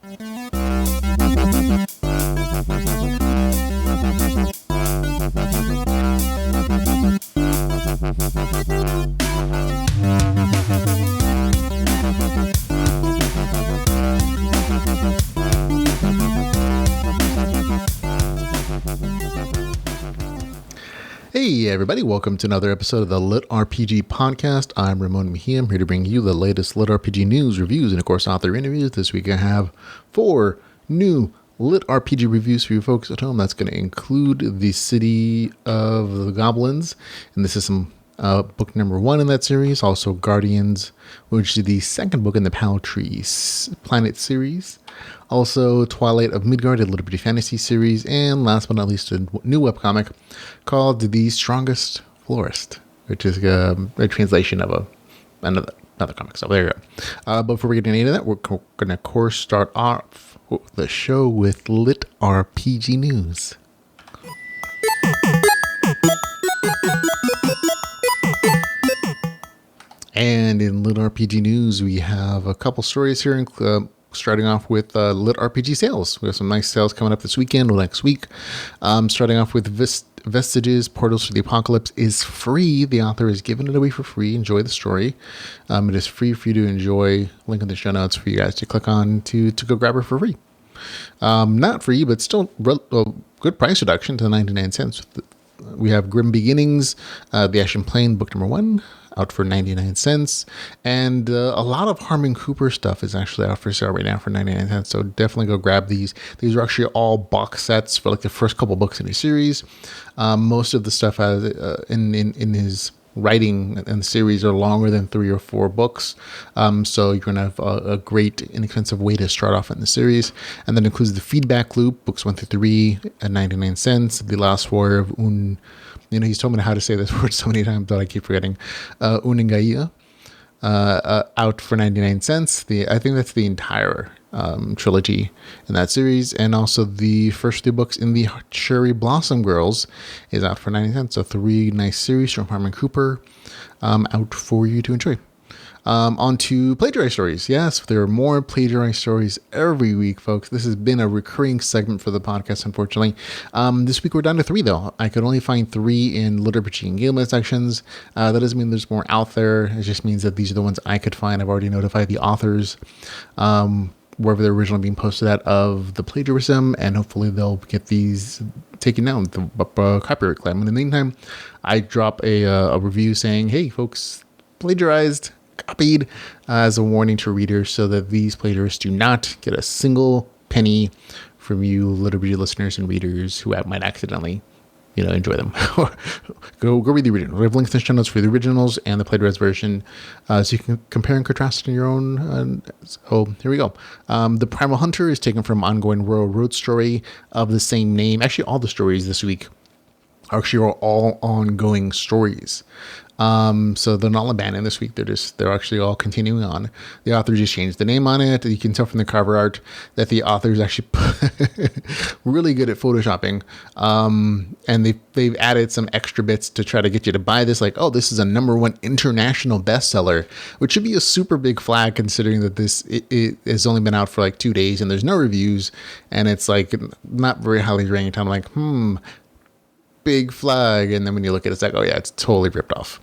Hey everybody, welcome to another episode of the LitRPG podcast. I'm Ramon Mejia. I'm here to bring you the latest LitRPG news, reviews, and of course author interviews. This week I have 4 new LitRPG reviews for you folks at home. That's going to include The City of the Goblins, and this is some book number 1 in that series. Also Guardians, which is the second book in the Paltry Planet series. Also Twilight of Midgard, a LitRPG fantasy series, and last but not least, a new webcomic called The Strongest Florist, which is a translation of another comic. So there you go. Before we get into any of that, we're going to, of course, start off the show with LitRPG news. And in LitRPG news, we have a couple stories here, starting off with LitRPG Sales. We have some nice sales coming up this weekend or next week. Starting off with Vestiges, Portals to the Apocalypse is free. The author is giving it away for free. Enjoy the story. It is free for you to enjoy. Link in the show notes for you guys to click on to go grab her for free. Not free, but still good price reduction to 99 cents. We have Grim Beginnings, The Ashen Plain, book number 1. Out for 99 cents, and a lot of Harmon Cooper stuff is actually out for sale right now for 99 cents, so definitely go grab these. These are actually all box sets for like the first couple books in the series. Most of the stuff has in his writing in the series are longer than 3 or 4 books, so you're gonna have a great inexpensive way to start off in the series. And that includes the Feedback Loop, books 1 through 3 at 99 cents. The Last Warrior of he's told me how to say this word so many times that I keep forgetting. 𝐁𝐞𝐠𝐢𝐧𝐧𝐢𝐬, out for 99 cents. I think that's the entire trilogy in that series. And also the first 3 books in the Cherry Blossom Girls is out for 99 cents. So 3 nice series from Harmon Cooper out for you to enjoy. On to plagiarized stories. Yes, there are more plagiarized stories every week, folks. This has been a recurring segment for the podcast, unfortunately. This week we're down to 3, though. I could only find 3 in LitRPG and 𝐁𝐞𝐠𝐬 sections. That doesn't mean there's more out there. It just means that these are the ones I could find. I've already notified the authors wherever they're originally being posted at of the plagiarism, and hopefully they'll get these taken down with the copyright claim. In the meantime, I drop a review saying, hey, folks, plagiarized, copied, as a warning to readers so that these plagiarists do not get a single penny from you LitRPG listeners and readers who might accidentally, enjoy them. go read the original. We have links in the show notes for the originals and the plagiarized version, so you can compare and contrast in your own. So here we go. The Primal Hunter is taken from ongoing Royal Road story of the same name. Actually, all the stories this week are all ongoing stories. So they're not abandoned this week. They're actually all continuing on. The author just changed the name on it. You can tell from the cover art that the author is actually really good at photoshopping. And they've added some extra bits to try to get you to buy this. Like, oh, this is a #1 international bestseller, which should be a super big flag considering that it has only been out for like 2 days and there's no reviews and it's like not very highly ranked. I'm like, big flag. And then when you look at it, it's like, oh yeah, it's totally ripped off.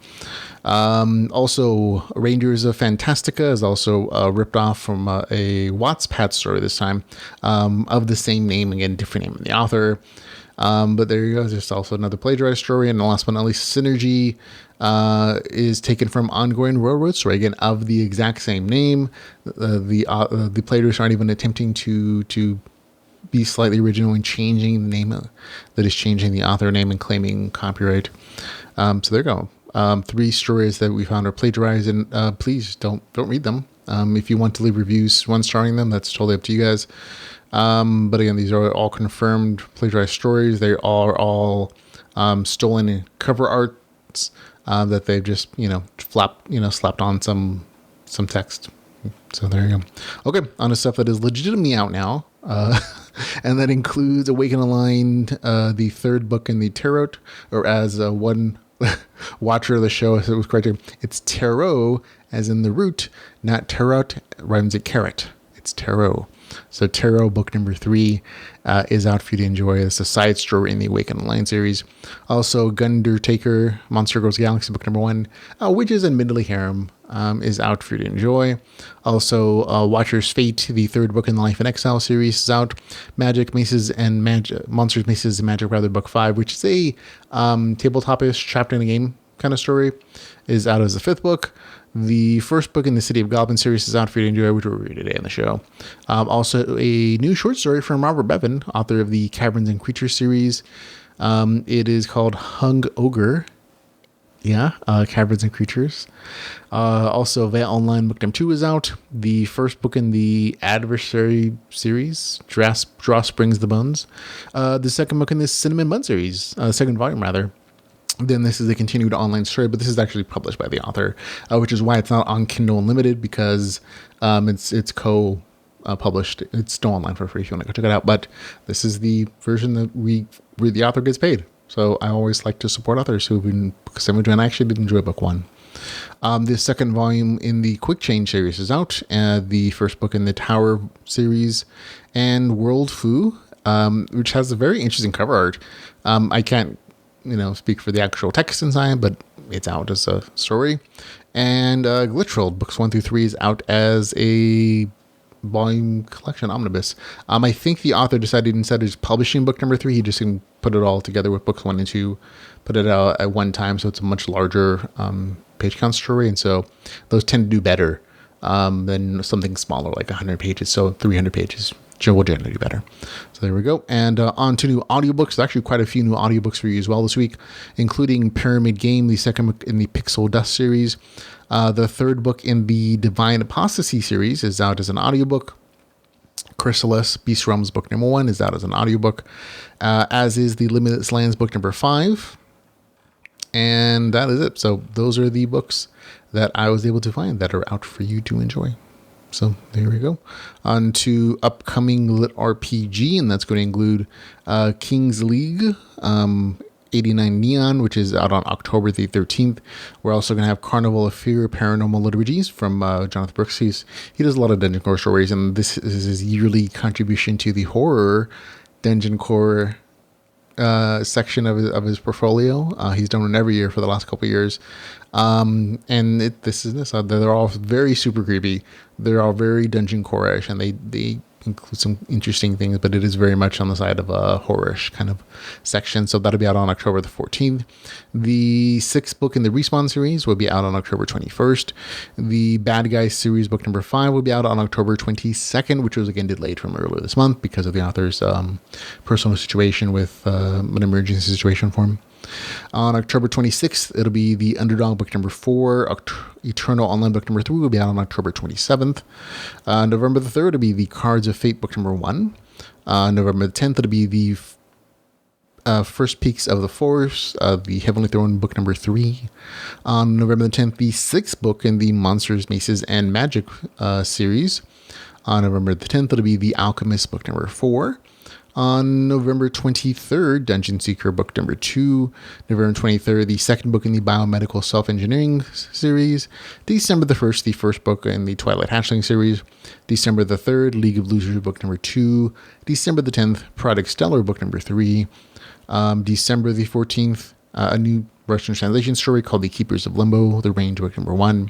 Also, Rangers of Fantastica is also ripped off from a Wattpad story this time, of the same name, again, different name in the author. But there you go. There's also another plagiarized story. And the last but not least, Synergy is taken from ongoing Railroad story, again, of the exact same name. The plagiarists aren't even attempting to be slightly original in changing the name that is changing the author name and claiming copyright. So there you go. 3 stories that we found are plagiarized, and please don't read them. If you want to leave reviews 1-starring them, that's totally up to you guys. But again, these are all confirmed plagiarized stories. They are all stolen cover arts that they've just slapped on some text. So there you go. Okay, on to stuff that is legitimately out now. And that includes Awaken Aligned, the 3rd book in the Tarot, or as one watcher of the show, it was correct. It's tarot, as in the root, not tarot, rhymes at carrot. It's Tarot. So Tarot book number 3 is out for you to enjoy. It's a side story in the Awaken Online series. Also, Gundertaker, Monster Girls Galaxy book number 1, Witches and Midley Harem is out for you to enjoy. Also, Watcher's Fate, the 3rd book in the Life in Exile series is out. Magic, Maces, and Monsters, Maces, and Magic, rather, book 5, which is a tabletop-ish chapter in the game kind of story, is out as the 5th book. The 1st book in the City of Goblins series is out for you to enjoy, which we'll read today in the show. Also, a new short story from Robert Bevan, author of the Caverns and Creatures series. It is called Hung Ogre. Yeah, Caverns and Creatures. Also, Veil Online book number 2 is out. The 1st book in the Adversary series, Draw Springs the Bones. The 2nd book in the Cinnamon Bun series, 2nd volume rather. Then this is a continued online story, but this is actually published by the author, which is why it's not on Kindle Unlimited, because it's co-published. It's still online for free if you want to go check it out. But this is the version that where the author gets paid. So I always like to support authors who've been, because I actually did enjoy book 1. The 2nd volume in the Quick Change series is out. The 1st book in the Tower series, and World Fu, which has a very interesting cover art. I can't speak for the actual text inside, but it's out as a story. And Glitchrolled books 1 through 3 is out as a volume collection omnibus. I think the author decided, instead of just publishing book number 3, he just put it all together with books 1 and 2, put it out at one time, so it's a much larger page count story, and so those tend to do better than something smaller like 100 pages. So 300 pages will generally do better. So there we go. And on to new audiobooks. There's actually quite a few new audiobooks for you as well this week, including Pyramid Game, the 2nd book in the Pixel Dust series. The 3rd book in the Divine Apostasy series is out as an audiobook. Chrysalis, Beast Realms book number 1 is out as an audiobook, as is the Limitless Lands book number 5. And that is it. So those are the books that I was able to find that are out for you to enjoy. So there we go. On to upcoming LitRPG, and that's going to include King's League, 89 Neon, which is out on October the 13th. We're also going to have Carnival of Fear Paranormal LitRPGs from Jonathan Brooks. He does a lot of Dungeon Core stories, and this is his yearly contribution to the horror Dungeon Core section of his portfolio. He's done one every year for the last couple of years. And they're all very super creepy. They're all very Dungeon Core-ish, and they include some interesting things, but it is very much on the side of a horror-ish kind of section. So that'll be out on October the 14th. The 6th book in the Respawn series will be out on October 21st. The Bad Guys series book number 5 will be out on October 22nd, which was again delayed from earlier this month because of the author's personal situation with an emergency situation for him. On October 26th, it'll be the Underdog book number 4. Eternal Online book number 3 will be out on October 27th. November the 3rd will be the Cards of Fate book number 1. November the 10th, it'll be the First Peaks of the Force, the Heavenly Throne book number 3. On November the 10th, the 6th book in the Monsters, Maces, and Magic series. On November the 10th, it'll be the Alchemist book number 4. On November 23rd, Dungeon Seeker book number 2. November 23rd, the 2nd book in the Biomedical Self-Engineering series. December the 1st, the 1st book in the Twilight Hatchling series. December the 3rd, League of Losers book number 2. December the 10th, Project Stellar book number 3. December the 14th, a new Russian translation story called The Keepers of Limbo, the Range book number 1.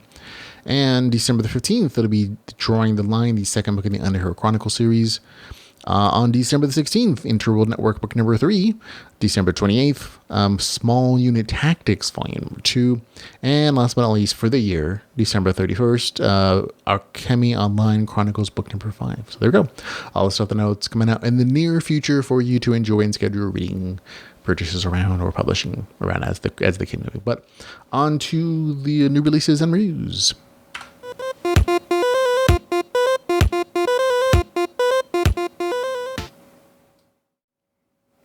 And December the 15th, it'll be Drawing the Line, the 2nd book in the Underhero Chronicle series. On December the 16th, Interworld Network book number 3. December 28th, Small Unit Tactics volume number 2. And last but not least for the year, December 31st, Alchemy Online Chronicles book number 5. So there we go. All the stuff that I know it's coming out in the near future for you to enjoy and schedule reading purchases around or publishing around as the kid movie. But on to the new releases and reviews.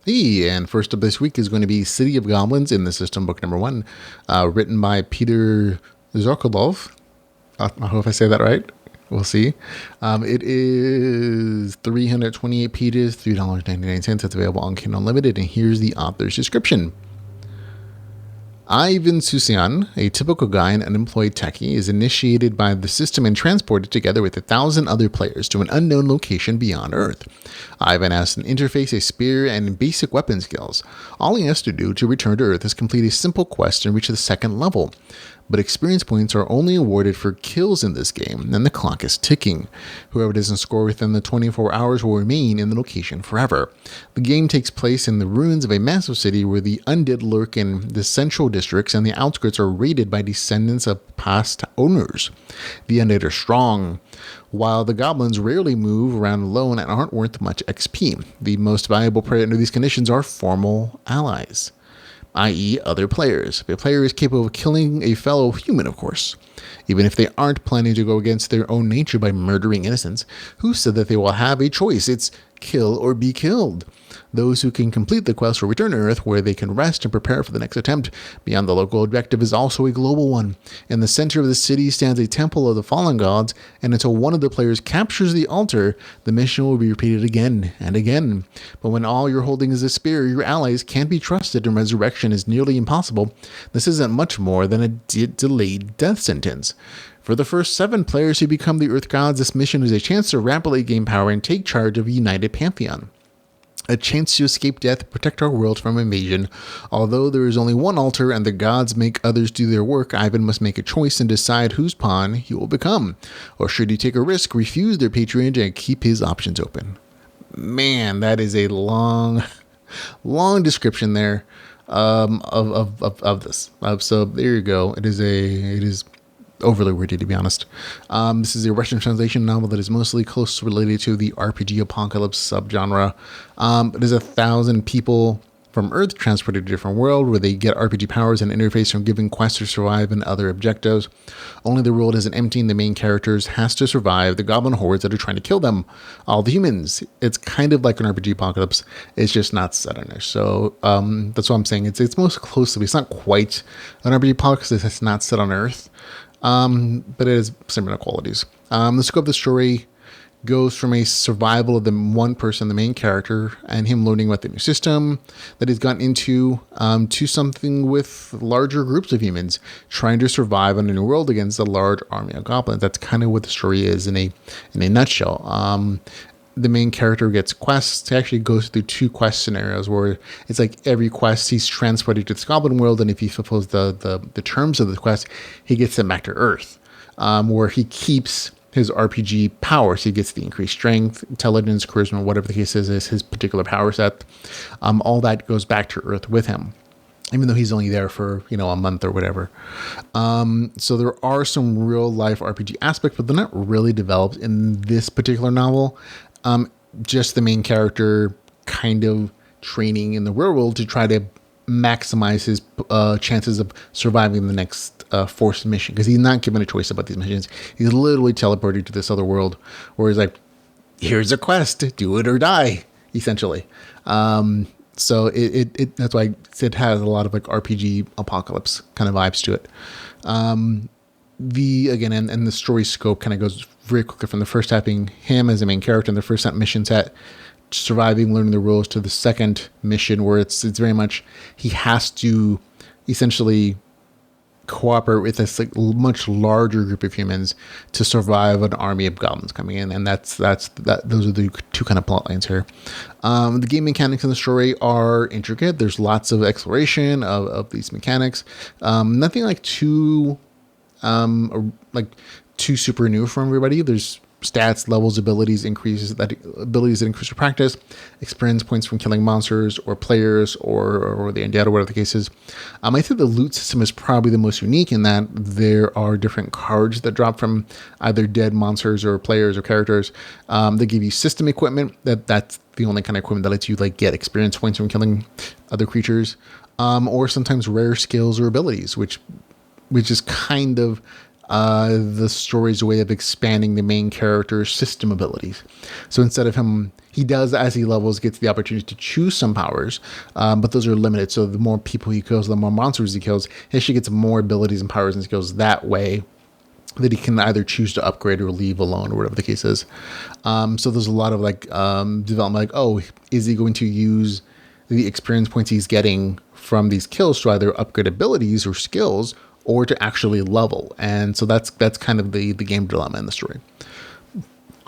And first up this week is going to be City of Goblins in the System book number 1, written by Peter Zokolov. I hope I say that right. We'll see. It is 328 pages, $3.99. It's available on Kindle Unlimited, and here's the author's description. Ivan Susian, a typical guy and unemployed techie, is initiated by the system and transported together with 1,000 other players to an unknown location beyond Earth. Ivan has an interface, a spear, and basic weapon skills. All he has to do to return to Earth is complete a simple quest and reach the second level. But experience points are only awarded for kills in this game, and the clock is ticking. Whoever doesn't score within the 24 hours will remain in the location forever. The game takes place in the ruins of a massive city where the undead lurk in the central districts and the outskirts are raided by descendants of past owners. The undead are strong, while the goblins rarely move around alone and aren't worth much XP. The most valuable prey under these conditions are formal allies, i.e. other players. If a player is capable of killing a fellow human, of course. Even if they aren't planning to go against their own nature by murdering innocents, who said that they will have a choice? It's kill or be killed. Those who can complete the quest will return to Earth, where they can rest and prepare for the next attempt. Beyond the local objective is also a global one. In the center of the city stands a temple of the fallen gods, and until one of the players captures the altar, the mission will be repeated again and again. But when all you're holding is a spear, your allies can't be trusted and resurrection is nearly impossible. This isn't much more than a delayed death sentence. For the first 7 players who become the Earth Gods, this mission is a chance to rapidly gain power and take charge of a united pantheon. A chance to escape death and protect our world from invasion. Although there is only one altar and the gods make others do their work, Ivan must make a choice and decide whose pawn he will become. Or should he take a risk, refuse their patronage, and keep his options open? Man, that is a long description there of this. So there you go. It is overly wordy, to be honest. This is a Russian translation novel that is mostly closely related to the RPG apocalypse subgenre. There's 1,000 people from Earth transported to a different world where they get RPG powers and interface from giving quests to survive and other objectives. Only the world isn't empty and the main characters has to survive the goblin hordes that are trying to kill them, all the humans. It's kind of like an RPG apocalypse. It's just not set on there. So that's what I'm saying. It's most closely, it's not quite an RPG apocalypse. It's not set on Earth. But it has similar qualities. The scope of the story goes from a survival of the one person, the main character, and him learning about the new system that he's gotten into, to something with larger groups of humans trying to survive in a new world against a large army of goblins. That's kind of what the story is in a nutshell. The main character gets quests. He actually goes through 2 quest scenarios where it's like every quest he's transported to this goblin world, and if he fulfills the terms of the quest, he gets them back to Earth, where he keeps his RPG power. So he gets the increased strength, intelligence, charisma, whatever the case is his particular power set. All that goes back to Earth with him, even though he's only there for, a month or whatever. So there are some real life RPG aspects, but they're not really developed in this particular novel. Just the main character kind of training in the real world to try to maximize his chances of surviving the next forced mission, because he's not given a choice about these missions. He's literally teleported to this other world where he's like, here's a quest, do it or die, essentially. So that's why it has a lot of like RPG apocalypse kind of vibes to it. And the story scope kind of goes very quickly from the first step being him as the main character in the first mission set, surviving, learning the rules, to the second mission where it's very much he has to essentially cooperate with this like much larger group of humans to survive an army of goblins coming in, and those are the 2 kind of plot lines here. The game mechanics in the story are intricate. There's lots of exploration of these mechanics. Nothing like too super new for everybody. There's stats, levels, abilities that increase your practice, experience points from killing monsters or players or the undead or whatever the case is. I think the loot system is probably the most unique in that there are different cards that drop from either dead monsters or players or characters. They give you system equipment. That's the only kind of equipment that lets you like get experience points from killing other creatures, or sometimes rare skills or abilities, which is kind of the story's way of expanding the main character's system abilities. So instead of he does, as he levels, gets the opportunity to choose some powers, but those are limited. So the more people he kills, the more monsters he kills, he actually gets more abilities and powers and skills that way that he can either choose to upgrade or leave alone or whatever the case is. So there's a lot of development, is he going to use the experience points he's getting from these kills to either upgrade abilities or skills or to actually level. And so that's kind of the game dilemma in the story.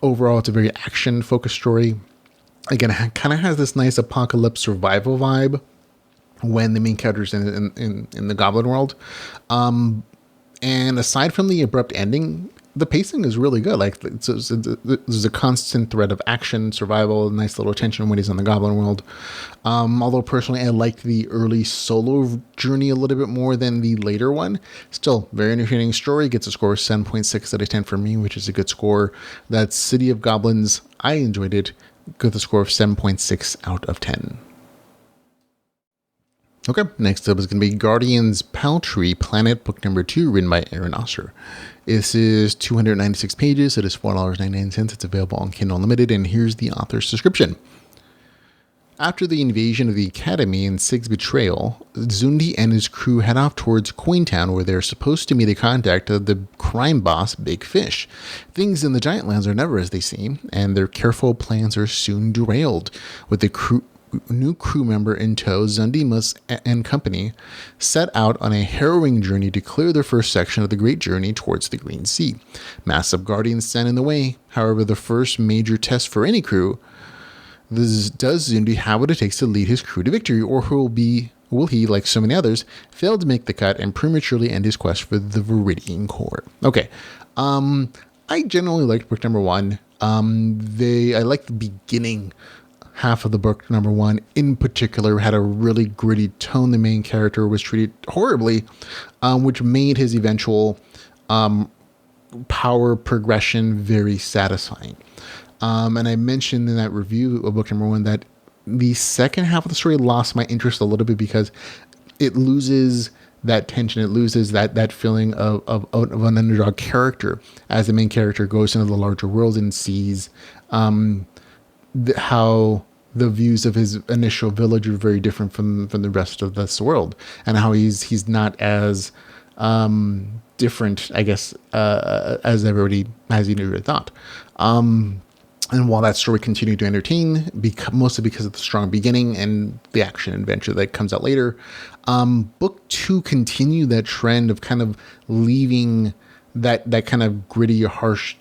Overall, it's a very action-focused story. Again, it kind of has this nice apocalypse survival vibe when the main character's in the goblin world. And aside from the abrupt ending, the pacing is really good. Like, there's a constant thread of action, survival, nice little tension when he's in the goblin world. Although personally, I liked the early solo journey a little bit more than the later one. Still, very entertaining story. Gets a score of 7.6 out of 10 for me, which is a good score. That's City of Goblins. I enjoyed it. Got a score of 7.6 out of 10. Okay, next up is going to be Guardian's Paltry Planet, book number 2, written by Aaron Osser. This is 296 pages. It is $4.99. It's available on Kindle Unlimited, and here's the author's description. After the invasion of the Academy and Sig's betrayal, Zundi and his crew head off towards Cointown, where they're supposed to meet a contact of the crime boss, Big Fish. Things in the Giant Lands are never as they seem, and their careful plans are soon derailed. With the new crew member in tow, Zundi and company set out on a harrowing journey to clear the first section of the great journey towards the Green Sea. Massive guardians stand in the way. However, the first major test for any crew: does Zundi have what it takes to lead his crew to victory, or will he, like so many others, fail to make the cut and prematurely end his quest for the Viridian core? Okay, I generally liked book number 1. I liked the beginning half of the book number 1 in particular. Had a really gritty tone. The main character was treated horribly, which made his eventual power progression very satisfying. And I mentioned in that review of book number 1 that the second half of the story lost my interest a little bit because it loses that tension. It loses that feeling of an underdog character as the main character goes into the larger world and sees how the views of his initial village are very different from the rest of this world, and how he's not as different, I guess, as everybody has even thought. And while that story continued to entertain, mostly because of the strong beginning and the action adventure that comes out later, book 2 continued that trend of kind of leaving that kind of gritty, harsh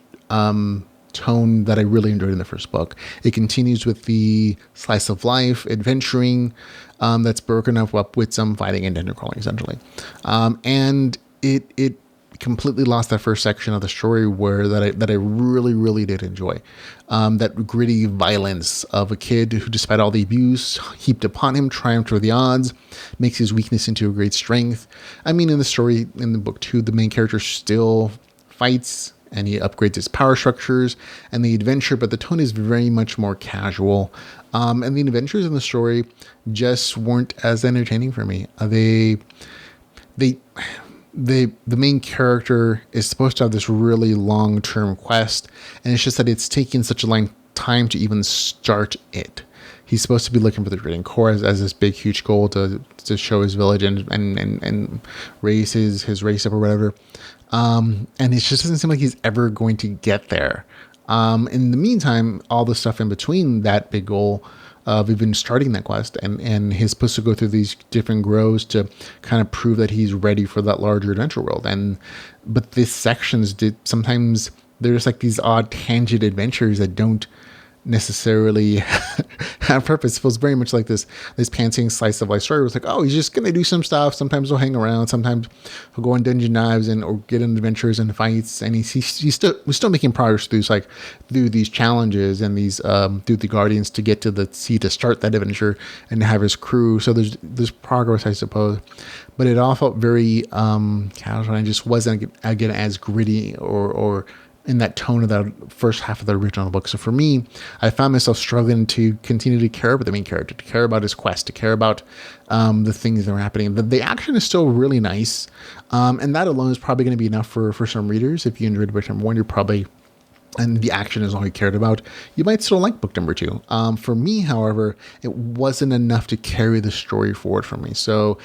tone that I really enjoyed in the first book. It continues with the slice of life adventuring that's broken up with some fighting and dungeon crawling, essentially. And it completely lost that first section of the story that I really did enjoy. That gritty violence of a kid who, despite all the abuse heaped upon him, triumphed over the odds, makes his weakness into a great strength. I mean, in the story, in the book 2, the main character still fights and he upgrades his power structures and the adventure, but the tone is very much more casual. And the adventures in the story just weren't as entertaining for me. The main character is supposed to have this really long-term quest, and it's just that it's taking such a long time to even start it. He's supposed to be looking for the Viridian core as this big, huge goal to show his village and raise his race up or whatever. And it just doesn't seem like he's ever going to get there. In the meantime, all the stuff in between that big goal of even starting that quest, and he's supposed to go through these different grows to kind of prove that he's ready for that larger adventure world. But these sections sometimes there's like these odd tangent adventures that don't necessarily have purpose. It feels very much like this pantsing slice of life story. It was like, oh, he's just gonna do some stuff. Sometimes he'll hang around. Sometimes he'll go on dungeon dives or get in adventures and fights. And we're still making progress through these challenges and these through the Guardians to get to the sea to start that adventure and have his crew. So there's progress, I suppose. But it all felt very casual, and it just wasn't again as gritty or in that tone of that first half of the original book. So for me, I found myself struggling to continue to care about the main character, to care about his quest, to care about the things that were happening. The action is still really nice. And that alone is probably going to be enough for some readers. If you enjoyed book number 1, you're probably and the action is all you cared about, you might still like book number 2. For me, however, it wasn't enough to carry the story forward for me. So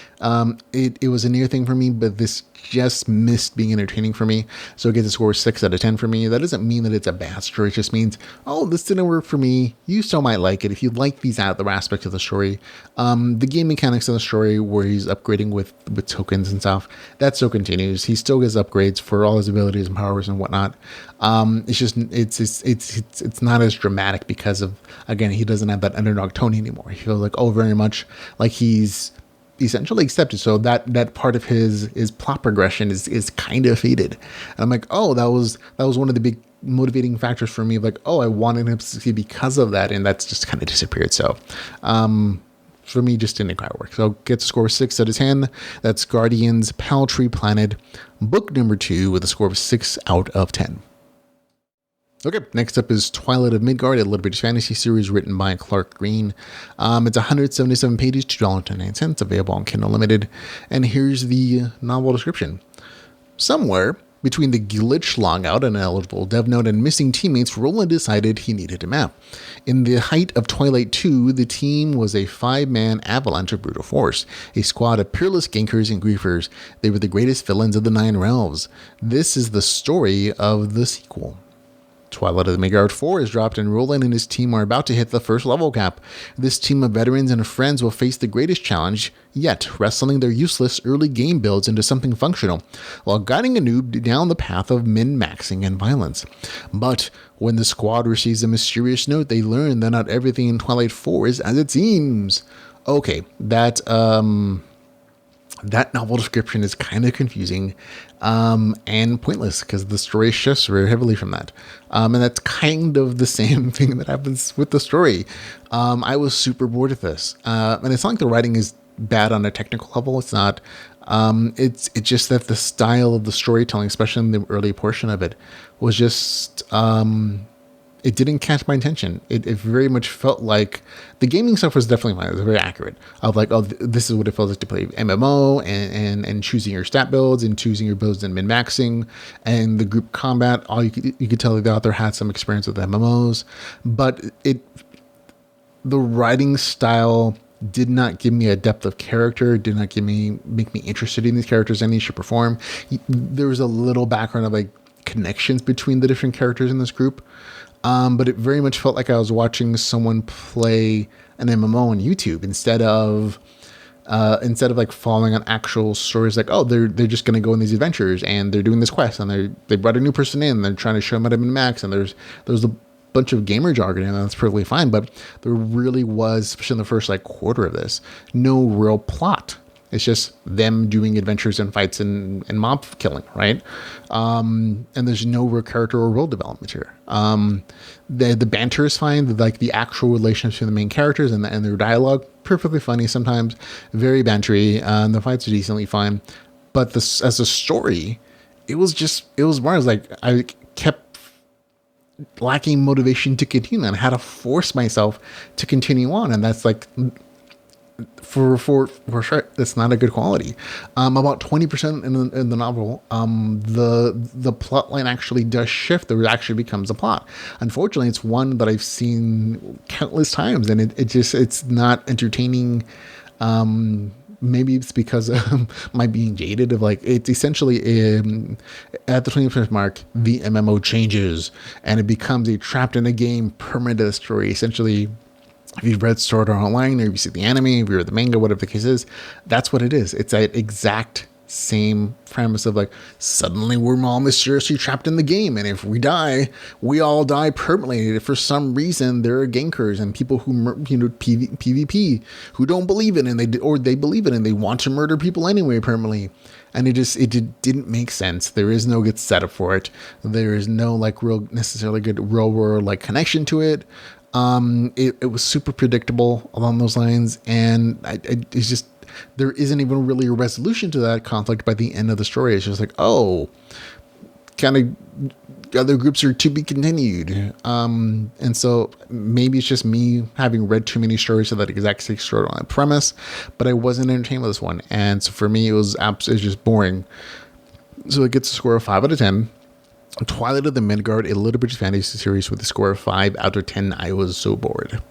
it was a near thing for me, but this just missed being entertaining for me. So it gets a score of 6 out of 10 for me. That doesn't mean that it's a bad story. It just means, oh, this didn't work for me. You still might like it if you like these other aspects of the story. The game mechanics of the story where he's upgrading with tokens and stuff, that still continues. He still gets upgrades for all his abilities and powers and whatnot. It's just it's not as dramatic because of, again, he doesn't have that underdog tone anymore. He feels like, oh, very much like he's essentially accepted. So that part of his plot progression is kind of faded. And I'm like, oh, that was one of the big motivating factors for me. Like, oh, I wanted him to succeed because of that, and that's just kind of disappeared. So for me, just didn't quite work. So gets a score of 6 out of 10. That's Guardians Paltry Planet, book number 2, with a score of 6 out of 10. Okay, next up is Twilight of Midgard, a LitRPG fantasy series written by Clark Green. It's 177 pages, $2.99, available on Kindle Limited. And here's the novel description. Somewhere between the glitch logout, an eligible dev note, and missing teammates, Roland decided he needed a map. In the height of Twilight 2, the team was a 5-man avalanche of brutal force, a squad of peerless gankers and griefers. They were the greatest villains of the 9 realms. This is the story of the sequel. Twilight of the Midgard 4 is dropped, and Roland and his team are about to hit the first level cap. This team of veterans and friends will face the greatest challenge yet, wrestling their useless early game builds into something functional, while guiding a noob down the path of min-maxing and violence. But when the squad receives a mysterious note, they learn that not everything in Twilight 4 is as it seems. Okay, that novel description is kind of confusing and pointless because the story shifts very heavily from that. And that's kind of the same thing that happens with the story. I was super bored with this. And it's not like the writing is bad on a technical level. It's not. It's just that the style of the storytelling, especially in the early portion of it, was just... it didn't catch my attention. It very much felt like the gaming stuff was definitely fine. It was very accurate of like, oh, this is what it feels like to play MMO and choosing your stat builds and choosing your builds and min-maxing and the group combat. All you could tell the author had some experience with MMOs, but the writing style did not give me a depth of character, did not make me interested in these characters, any shape or form. There was a little background of like connections between the different characters in this group. But it very much felt like I was watching someone play an MMO on YouTube instead of like following on actual stories. Like, oh, they're just going to go on these adventures and they're doing this quest and they brought a new person in. They're trying to show them how to min-max, and there's a bunch of gamer jargon, and that's perfectly fine. But there really was, especially in the first like quarter of this, no real plot. It's just them doing adventures and fights and mob killing, right? And there's no real character or world development here. The banter is fine. Like the actual relationship between the main characters and their dialogue, perfectly funny sometimes, very bantery. And the fights are decently fine. But this, as a story, it was more as like I kept lacking motivation to continue and had to force myself to continue on. And that's like... For sure, that's not a good quality. About 20% in the novel, the plot line actually does shift. There actually becomes a plot. Unfortunately, it's one that I've seen countless times, and it's not entertaining. Maybe it's because of my being jaded of like, it's essentially at the 20% mark, the MMO changes and it becomes a trapped in a game permanent story. Essentially, if you've read Sword Art Online, or if you see the anime, if you read the manga, whatever the case is, that's what it is. It's that exact same premise of like, suddenly we're all mysteriously trapped in the game, and if we die, we all die permanently. For some reason, there are gankers and people who PvP who don't believe it, and they believe it and they want to murder people anyway permanently. And it didn't make sense. There is no good setup for it. There is no like necessarily good real world like connection to it. It was super predictable along those lines, and it's just, there isn't even really a resolution to that conflict by the end of the story. It's just like, oh, kind of other groups are to be continued. And so maybe it's just me having read too many stories of that exact same storyline premise, but I wasn't entertained with this one. And so for me, it was just boring. So it gets a score of 5 out of 10. Twilight of the Midgard, a LitRPG fantasy series with a score of 5 out of 10. I was so bored.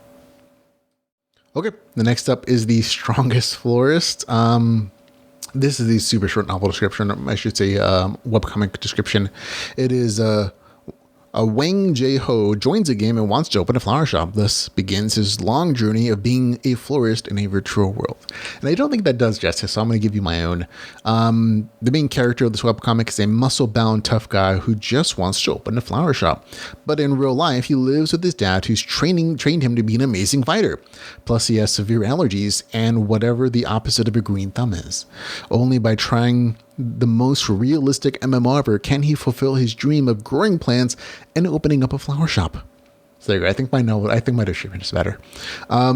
Okay, the next up is the Strongest Florist. This is the super short novel description, I should say webcomic description. It is 𝐁𝐞𝐠𝐬 joins a game and wants to open a flower shop. Thus begins his long journey of being a florist in a virtual world. And I don't think that does justice, so I'm going to give you my own. The main character of this webcomic is a muscle-bound tough guy who just wants to open a flower shop. But in real life, he lives with his dad who's trained him to be an amazing fighter. Plus, he has severe allergies and whatever the opposite of a green thumb is. Only by trying the most realistic MMO ever can he fulfill his dream of growing plants and opening up a flower shop. So there you go. I think my description is better.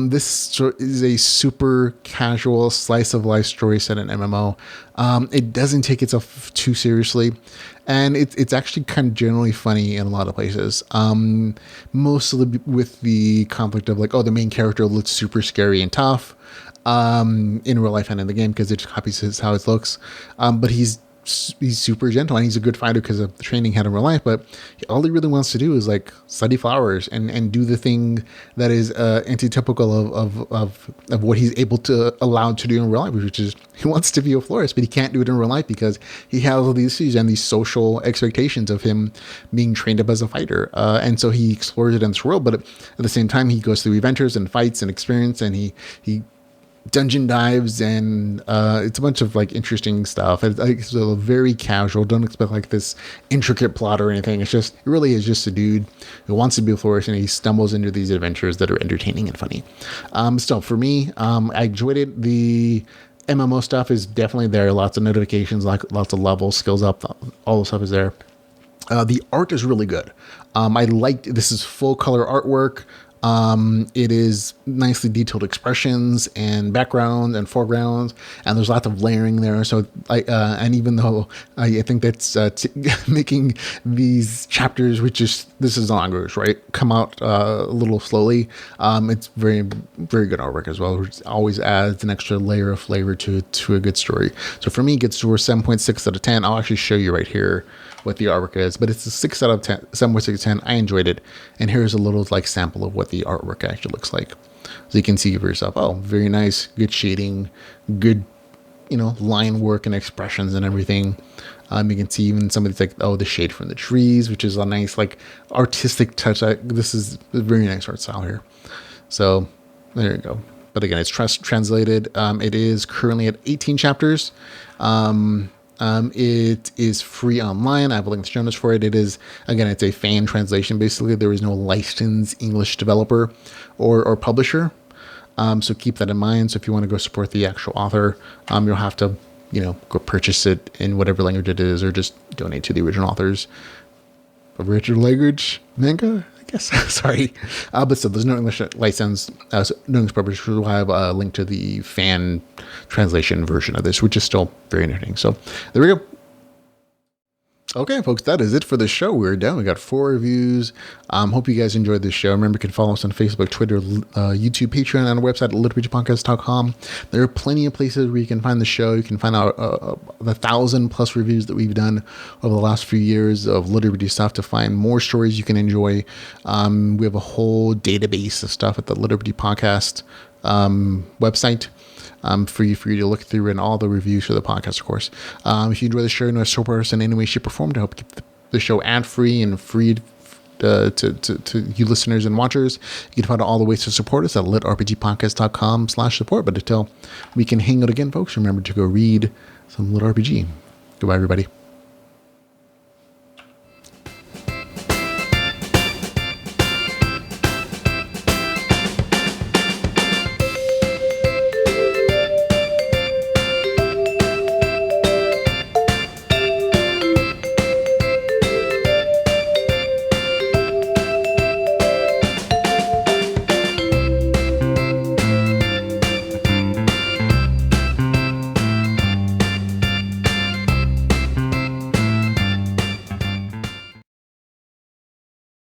This is a super casual slice of life story set in MMO. It doesn't take itself too seriously, and it's actually kind of generally funny in a lot of places. Mostly with the conflict of like, oh, the main character looks super scary and tough in real life and in the game because it just copies how it looks. But he's super gentle and he's a good fighter because of the training he had in real life. But all he really wants to do is like study flowers and do the thing that is antitypical of what he's allowed to do in real life, which is he wants to be a florist, but he can't do it in real life because he has all these issues and these social expectations of him being trained up as a fighter. And so he explores it in this world, but at the same time, he goes through adventures and fights and experience, and he dungeon dives, and it's a bunch of like interesting stuff. It's a very casual. Don't expect like this intricate plot or anything. It really is just a dude who wants to be a florist, and he stumbles into these adventures that are entertaining and funny. Still, for me, I enjoyed it. The MMO stuff is definitely there. Lots of notifications, like lots of levels, skills up, all the stuff is there. The art is really good. This is full color artwork. It is nicely detailed expressions and backgrounds and foregrounds, and there's lots of layering there. So and even though I think that's making these chapters, this is language, right, come out a little slowly. It's very, very good artwork as well, which always adds an extra layer of flavor to a good story. So for me, it gets to a 7.6 out of 10. I'll actually show you right here what the artwork is, but it's a 6 out of 10, 7.6 out of 10. I enjoyed it. And here's a little like sample of what the artwork actually looks like. So you can see for yourself, oh, very nice, good shading, good, line work and expressions and everything. You can see even some of these, like, the shade from the trees, which is a nice, like, artistic touch. This is a very nice art style here. So there you go. But again, it's translated. It is currently at 18 chapters. It is free online. I have a link to show notes for it. It's a fan translation. Basically, there is no licensed English developer or publisher. So keep that in mind. So if you want to go support the actual author, you'll have to, go purchase it in whatever language it is, or just donate to the original author's original language manga, I guess. Sorry. But still, there's no English license, no English publisher. We'll have a link to the fan translation version of this, which is still very entertaining. So there we go. Okay, folks, that is it for the show. We're done. We got 4 reviews. Hope you guys enjoyed this show. Remember, you can follow us on Facebook, Twitter, YouTube, Patreon, and our website at LitRPGPodcast.com. There are plenty of places where you can find the show. You can find out the 1,000+ reviews that we've done over the last few years of LitRPG stuff to find more stories you can enjoy. We have a whole database of stuff at the LitRPG Podcast website. For you to look through, and all the reviews for the podcast, of course. If you enjoy the show and want to support us in any way, shape, or form to help keep the show ad-free and free to you listeners and watchers, you can find all the ways to support us at litrpgpodcast.com/support. But until we can hang out again, folks, remember to go read some LitRPG. Goodbye, everybody.